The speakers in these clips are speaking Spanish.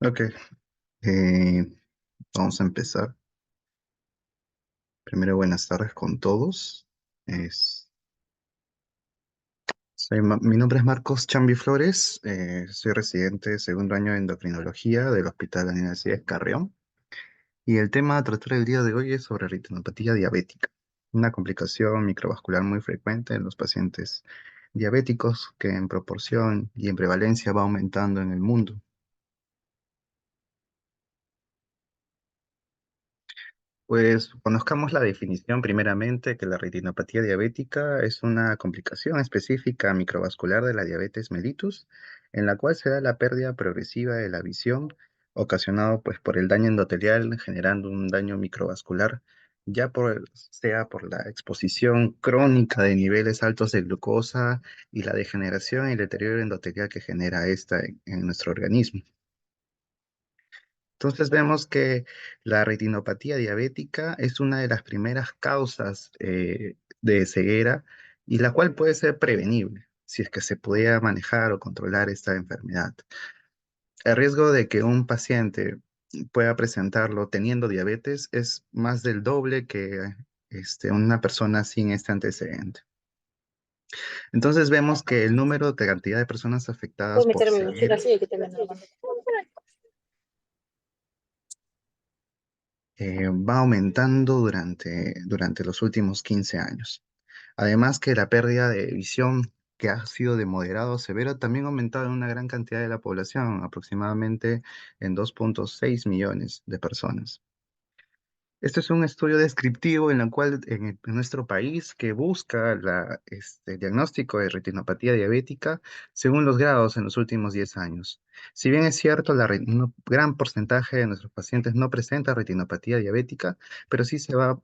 Ok, eh, vamos a empezar. Primero, buenas tardes con todos. Es, mi nombre es Marcos Chambi Flores, soy residente de segundo año de endocrinología del Hospital de la Universidad de Carrión. Y el tema a tratar el día de hoy es sobre retinopatía diabética, una complicación microvascular muy frecuente en los pacientes diabéticos que en proporción y en prevalencia va aumentando en el mundo. Pues conozcamos la definición primeramente, que la retinopatía diabética es una complicación específica microvascular de la diabetes mellitus, en la cual se da la pérdida progresiva de la visión ocasionado pues por el daño endotelial, generando un daño microvascular, sea por la exposición crónica de niveles altos de glucosa y la degeneración y el deterioro endotelial que genera esta en nuestro organismo. Entonces vemos que la retinopatía diabética es una de las primeras causas de ceguera y la cual puede ser prevenible si es que se pudiera manejar o controlar esta enfermedad. El riesgo de que un paciente pueda presentarlo teniendo diabetes es más del doble que una persona sin este antecedente. Entonces vemos que el número de cantidad de personas afectadas Puedo por meter mi mochila ceguera así y que te meto la mano. va aumentando durante los últimos 15 años. Además que la pérdida de visión, que ha sido de moderado a severo, también ha aumentado en una gran cantidad de la población, aproximadamente en 2,6 millones de personas. Este es un estudio descriptivo en el cual en nuestro país que busca diagnóstico de retinopatía diabética según los grados en los últimos 10 años. Si bien es cierto, un gran porcentaje de nuestros pacientes no presenta retinopatía diabética, pero sí se va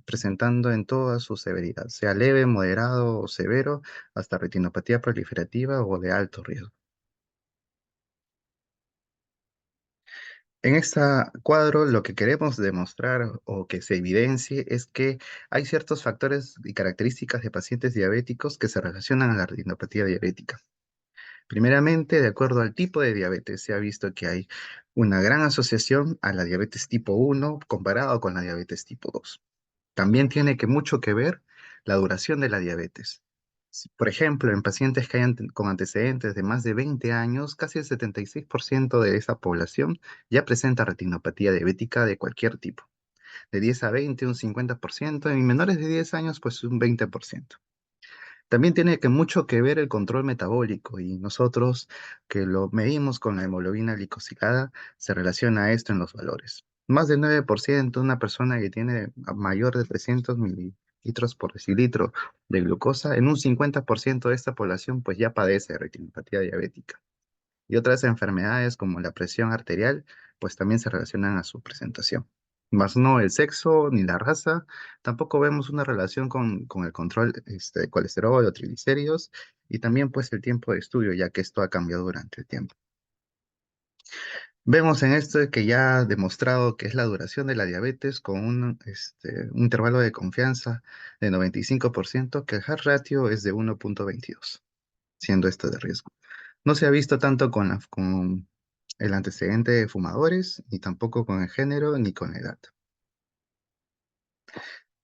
presentando en toda su severidad, sea leve, moderado o severo, hasta retinopatía proliferativa o de alto riesgo. En este cuadro lo que queremos demostrar o que se evidencie es que hay ciertos factores y características de pacientes diabéticos que se relacionan a la retinopatía diabética. Primeramente, de acuerdo al tipo de diabetes, se ha visto que hay una gran asociación a la diabetes tipo 1 comparado con la diabetes tipo 2. También tiene mucho que ver la duración de la diabetes. Por ejemplo, en pacientes que hayan con antecedentes de más de 20 años, casi el 76% de esa población ya presenta retinopatía diabética de cualquier tipo. De 10 a 20, un 50%, en menores de 10 años, pues un 20%. También tiene mucho que ver el control metabólico y nosotros que lo medimos con la hemoglobina glicosilada, se relaciona a esto en los valores. Más del 9%, una persona que tiene mayor de 300 mililitros por decilitro de glucosa, en un 50% de esta población pues ya padece de retinopatía diabética. Y otras enfermedades como la presión arterial, pues también se relacionan a su presentación. Más no el sexo ni la raza, tampoco vemos una relación con el control de colesterol o triglicéridos, y también pues el tiempo de estudio, ya que esto ha cambiado durante el tiempo. Vemos en esto que ya ha demostrado que es la duración de la diabetes con un intervalo de confianza de 95%, que el hazard ratio es de 1,22, siendo esto de riesgo. No se ha visto tanto con el antecedente de fumadores, ni tampoco con el género, ni con la edad.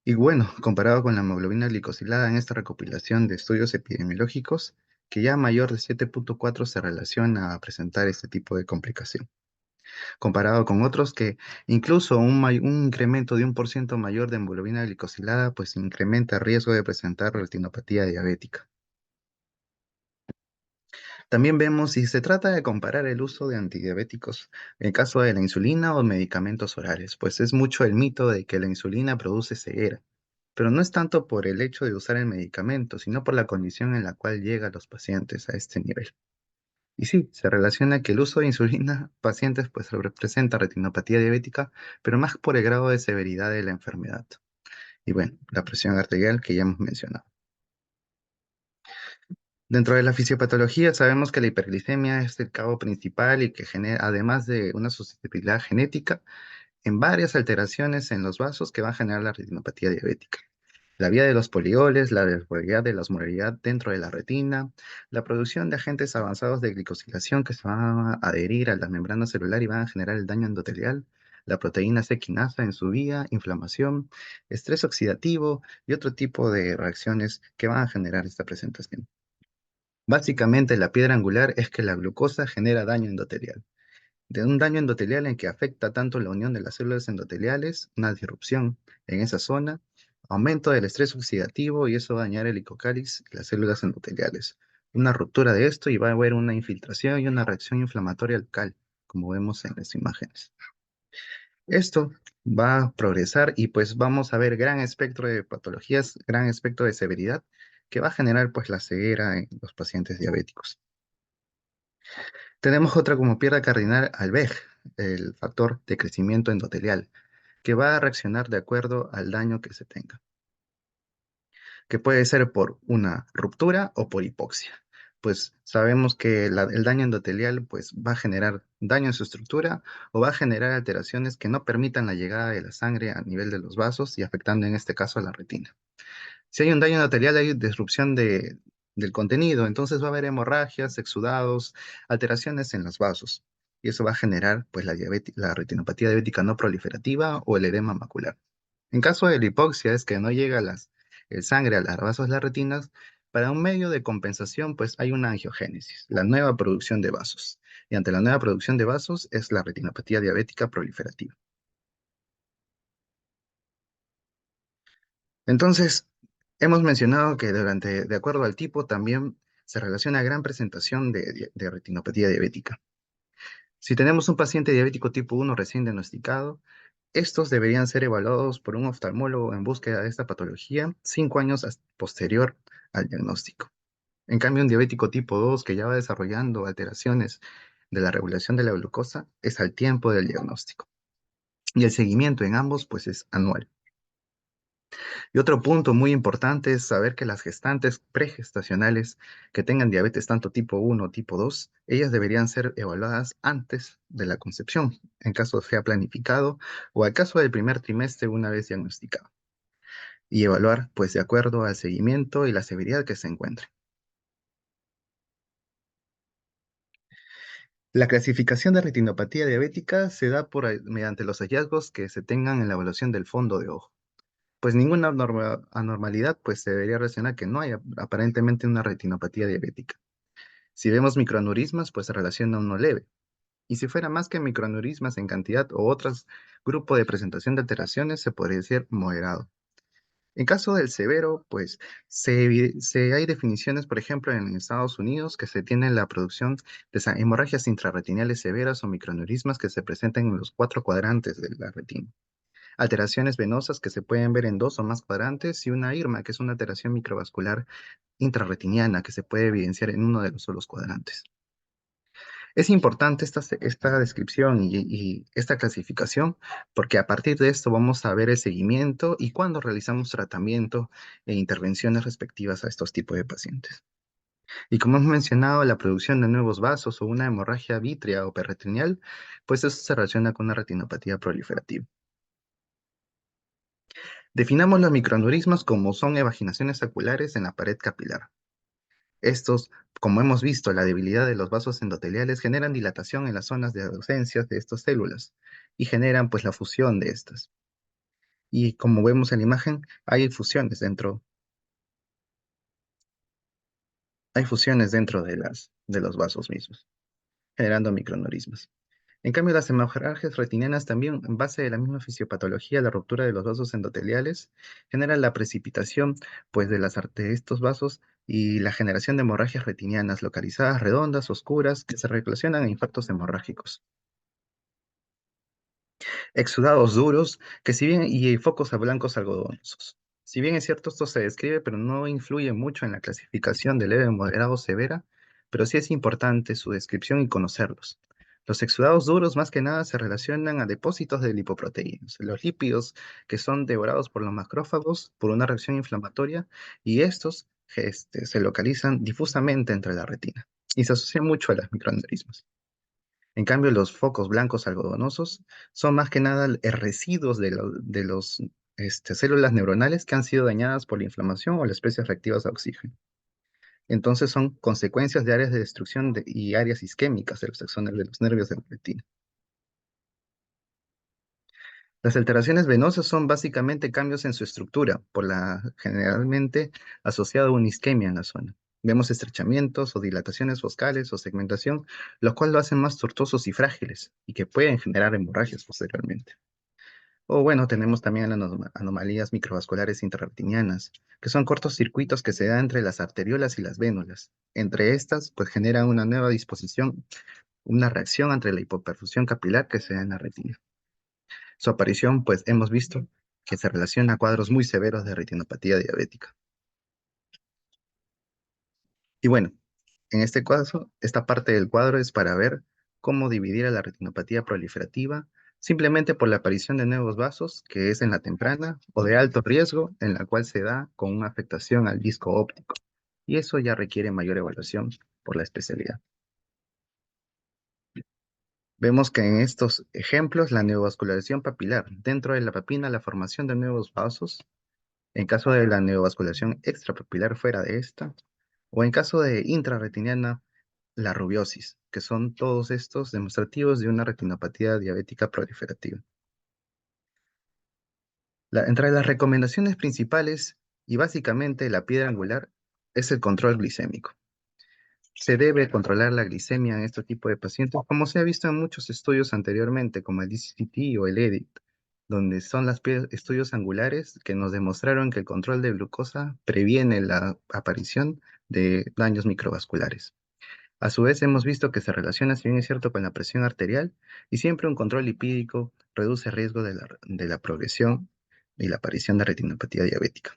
Y bueno, comparado con la hemoglobina glicosilada en esta recopilación de estudios epidemiológicos, que ya mayor de 7,4 se relaciona a presentar este tipo de complicación. Comparado con otros que incluso un incremento de 1% mayor de hemoglobina glicosilada, pues incrementa el riesgo de presentar retinopatía diabética. También vemos si se trata de comparar el uso de antidiabéticos en caso de la insulina o medicamentos orales, pues es mucho el mito de que la insulina produce ceguera, pero no es tanto por el hecho de usar el medicamento, sino por la condición en la cual llegan los pacientes a este nivel. Y sí, se relaciona que el uso de insulina pacientes pues representa retinopatía diabética, pero más por el grado de severidad de la enfermedad. Y bueno, la presión arterial que ya hemos mencionado. Dentro de la fisiopatología sabemos que la hiperglicemia es el cabo principal y que genera, además de una susceptibilidad genética, en varias alteraciones en los vasos que van a generar la retinopatía diabética. La vía de los polioles, la desigualdad de la osmolaridad dentro de la retina, la producción de agentes avanzados de glicosilación que se van a adherir a la membrana celular y van a generar el daño endotelial, la proteína C quinasa en su vía, inflamación, estrés oxidativo y otro tipo de reacciones que van a generar esta presentación. Básicamente, la piedra angular es que la glucosa genera daño endotelial de un daño endotelial en que afecta tanto la unión de las células endoteliales, una disrupción en esa zona, aumento del estrés oxidativo y eso va a dañar el hipocáliz y las células endoteliales. Una ruptura de esto y va a haber una infiltración y una reacción inflamatoria local, como vemos en las imágenes. Esto va a progresar y pues vamos a ver gran espectro de patologías, gran espectro de severidad que va a generar pues la ceguera en los pacientes diabéticos. Tenemos otra como piedra cardinal al VEG, el factor de crecimiento endotelial, que va a reaccionar de acuerdo al daño que se tenga, que puede ser por una ruptura o por hipoxia. Pues sabemos que el daño endotelial pues, va a generar daño en su estructura o va a generar alteraciones que no permitan la llegada de la sangre a nivel de los vasos y afectando en este caso a la retina. Si hay un daño endotelial, hay disrupción del contenido, entonces va a haber hemorragias, exudados, alteraciones en los vasos. Y eso va a generar pues, la retinopatía diabética no proliferativa o el edema macular. En caso de la hipoxia, es que no llega el sangre a los vasos de las retinas, para un medio de compensación, pues hay una angiogénesis, la nueva producción de vasos. Y ante la nueva producción de vasos es la retinopatía diabética proliferativa. Entonces, hemos mencionado que de acuerdo al tipo, también se relaciona gran presentación de retinopatía diabética. Si tenemos un paciente diabético tipo 1 recién diagnosticado, estos deberían ser evaluados por un oftalmólogo en búsqueda de esta patología 5 años posterior al diagnóstico. En cambio, un diabético tipo 2 que ya va desarrollando alteraciones de la regulación de la glucosa es al tiempo del diagnóstico. Y el seguimiento en ambos pues es anual. Y otro punto muy importante es saber que las gestantes pregestacionales que tengan diabetes tanto tipo 1 o tipo 2, ellas deberían ser evaluadas antes de la concepción, en caso sea planificado o al caso del primer trimestre una vez diagnosticado, y evaluar pues de acuerdo al seguimiento y la severidad que se encuentre. La clasificación de retinopatía diabética se da mediante los hallazgos que se tengan en la evaluación del fondo de ojo. Pues ninguna anormalidad pues se debería relacionar que no haya aparentemente una retinopatía diabética. Si vemos microaneurismas, pues se relaciona a uno leve. Y si fuera más que microaneurismas en cantidad o otros grupos de presentación de alteraciones, se podría decir moderado. En caso del severo, pues hay definiciones, por ejemplo, en Estados Unidos, que se tiene la producción de hemorragias intrarretinales severas o microaneurismas que se presentan en los 4 cuadrantes de la retina. Alteraciones venosas que se pueden ver en 2 o más cuadrantes y una IRMA, que es una alteración microvascular intrarretiniana que se puede evidenciar en uno de los solos cuadrantes. Es importante esta descripción y esta clasificación porque a partir de esto vamos a ver el seguimiento y cuándo realizamos tratamiento e intervenciones respectivas a estos tipos de pacientes. Y como hemos mencionado, la producción de nuevos vasos o una hemorragia vítrea o peritoneal, pues eso se relaciona con una retinopatía proliferativa. Definamos los microaneurismas como son evaginaciones oculares en la pared capilar. Estos, como hemos visto, la debilidad de los vasos endoteliales generan dilatación en las zonas de ausencias de estas células y generan pues la fusión de estas. Y como vemos en la imagen, hay fusiones dentro de los vasos mismos, generando microaneurismas. En cambio, las hemorragias retinianas también, en base de la misma fisiopatología, la ruptura de los vasos endoteliales, generan la precipitación pues, de estos vasos y la generación de hemorragias retinianas localizadas, redondas, oscuras, que se relacionan a infartos hemorrágicos. Exudados duros, y focos a blancos algodonosos. Si bien es cierto, esto se describe, pero no influye mucho en la clasificación de leve, moderado o severa, pero sí es importante su descripción y conocerlos. Los exudados duros más que nada se relacionan a depósitos de lipoproteínas, los lípidos que son devorados por los macrófagos por una reacción inflamatoria y estos se localizan difusamente entre la retina y se asocian mucho a las microaneurismas. En cambio, los focos blancos algodonosos son más que nada residuos células neuronales que han sido dañadas por la inflamación o las especies reactivas a oxígeno. Entonces son consecuencias de áreas de destrucción y áreas isquémicas de los axones de los nervios de la retina. Las alteraciones venosas son básicamente cambios en su estructura, generalmente asociado a una isquemia en la zona. Vemos estrechamientos o dilataciones focales o segmentación, lo cual lo hacen más tortuosos y frágiles y que pueden generar hemorragias posteriormente. O bueno, tenemos también las anomalías microvasculares intrarretinianas, que son cortos circuitos que se dan entre las arteriolas y las vénulas. Entre estas, pues generan una nueva disposición, una reacción entre la hipoperfusión capilar que se da en la retina. Su aparición, pues hemos visto que se relaciona a cuadros muy severos de retinopatía diabética. Y bueno, en este caso, esta parte del cuadro es para ver cómo dividir a la retinopatía proliferativa simplemente por la aparición de nuevos vasos, que es en la temprana o de alto riesgo, en la cual se da con una afectación al disco óptico. Y eso ya requiere mayor evaluación por la especialidad. Vemos que en estos ejemplos la neovascularización papilar, dentro de la papina, la formación de nuevos vasos, en caso de la neovasculación extrapapilar fuera de esta, o en caso de intrarretiniana, la rubiosis, que son todos estos demostrativos de una retinopatía diabética proliferativa. Entre las recomendaciones principales y básicamente la piedra angular es el control glicémico. Se debe controlar la glicemia en este tipo de pacientes, como se ha visto en muchos estudios anteriormente, como el DCT o el EDIT, donde son estudios angulares que nos demostraron que el control de glucosa previene la aparición de daños microvasculares. A su vez, hemos visto que se relaciona, si bien es cierto, con la presión arterial y siempre un control lipídico reduce el riesgo de la progresión y la aparición de retinopatía diabética.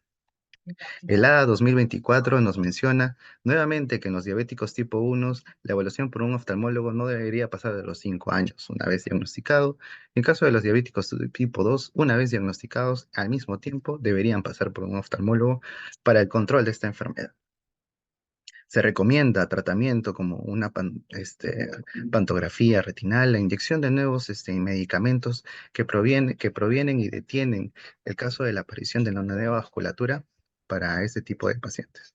El ADA 2024 nos menciona nuevamente que en los diabéticos tipo 1, la evaluación por un oftalmólogo no debería pasar de los 5 años, una vez diagnosticado. En caso de los diabéticos tipo 2, una vez diagnosticados, al mismo tiempo deberían pasar por un oftalmólogo para el control de esta enfermedad. Se recomienda tratamiento como una pantografía retinal, la inyección de nuevos medicamentos que provienen y detienen el caso de la aparición de la nueva vasculatura para este tipo de pacientes.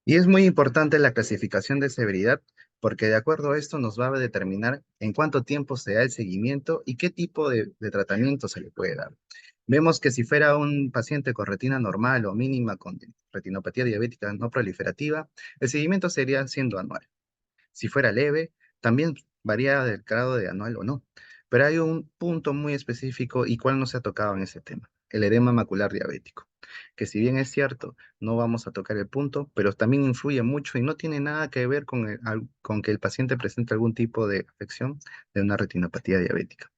Y es muy importante la clasificación de severidad porque de acuerdo a esto nos va a determinar en cuánto tiempo se da el seguimiento y qué tipo de tratamiento se le puede dar. Vemos que si fuera un paciente con retina normal o mínima con retinopatía diabética no proliferativa, el seguimiento sería siendo anual. Si fuera leve, también varía del grado de anual o no. Pero hay un punto muy específico y cuál no se ha tocado en ese tema, el edema macular diabético, que si bien es cierto, no vamos a tocar el punto, pero también influye mucho y no tiene nada que ver con que el paciente presente algún tipo de afección de una retinopatía diabética.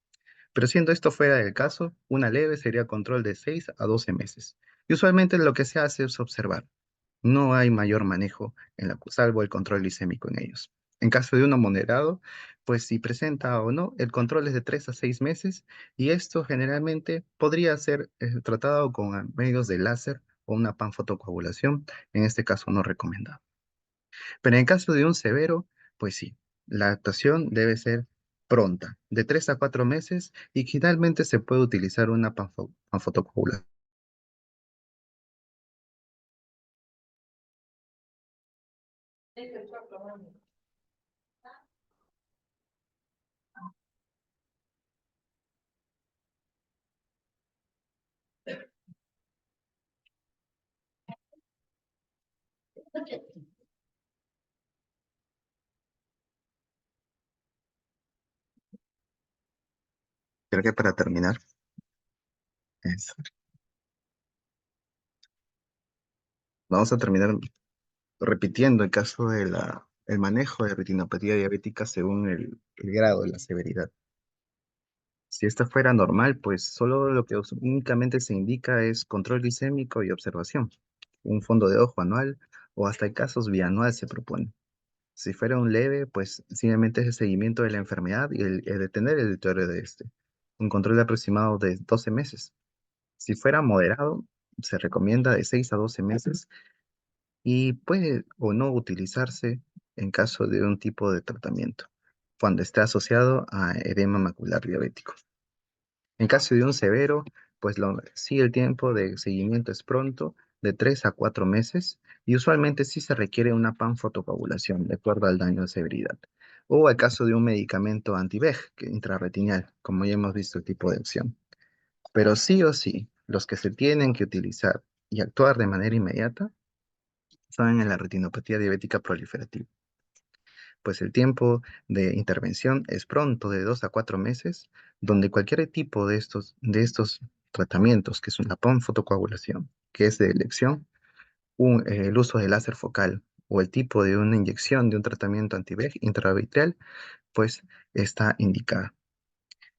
Pero siendo esto fuera del caso, una leve sería control de 6 a 12 meses. Y usualmente lo que se hace es observar. No hay mayor manejo salvo el control glicémico en ellos. En caso de uno moderado, pues si presenta o no, el control es de 3 a 6 meses y esto generalmente podría ser tratado con medios de láser o una panfotocoagulación, en este caso no recomendado. Pero en caso de un severo, pues sí, la actuación debe ser pronta, de 3 a 4 meses y finalmente se puede utilizar una panfotocoagulación. Creo que para terminar, es- vamos a terminar repitiendo el caso el manejo de retinopatía diabética según el grado de la severidad. Si esta fuera normal, pues solo lo que únicamente se indica es control glicémico y observación. Un fondo de ojo anual o hasta en casos bianual se propone. Si fuera un leve, pues simplemente es el seguimiento de la enfermedad y el detener el deterioro de este. Un control aproximado de 12 meses. Si fuera moderado, se recomienda de 6 a 12 meses y puede o no utilizarse en caso de un tipo de tratamiento. cuando está asociado a edema macular diabético. En caso de un severo, pues sí el tiempo de seguimiento es pronto, de 3 a 4 meses, y usualmente sí se requiere una panfotocoagulación, de acuerdo al daño de severidad. O al caso de un medicamento anti-VEG, que intrarretinal, como ya hemos visto el tipo de acción. Pero sí o sí, los que se tienen que utilizar y actuar de manera inmediata son en la retinopatía diabética proliferativa, pues el tiempo de intervención es pronto, de 2 a 4 meses, donde cualquier tipo de estos tratamientos, que es una fotocoagulación, que es de elección, el uso de láser focal o el tipo de una inyección de un tratamiento anti-VEG intravitreal, pues está indicada.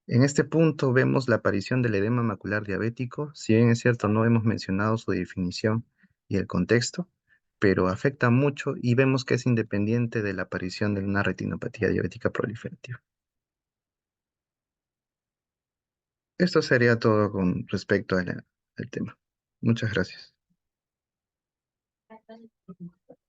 En este punto vemos la aparición del edema macular diabético. Si bien es cierto, no hemos mencionado su definición y el contexto, pero afecta mucho y vemos que es independiente de la aparición de una retinopatía diabética proliferativa. Esto sería todo con respecto al tema. Muchas gracias.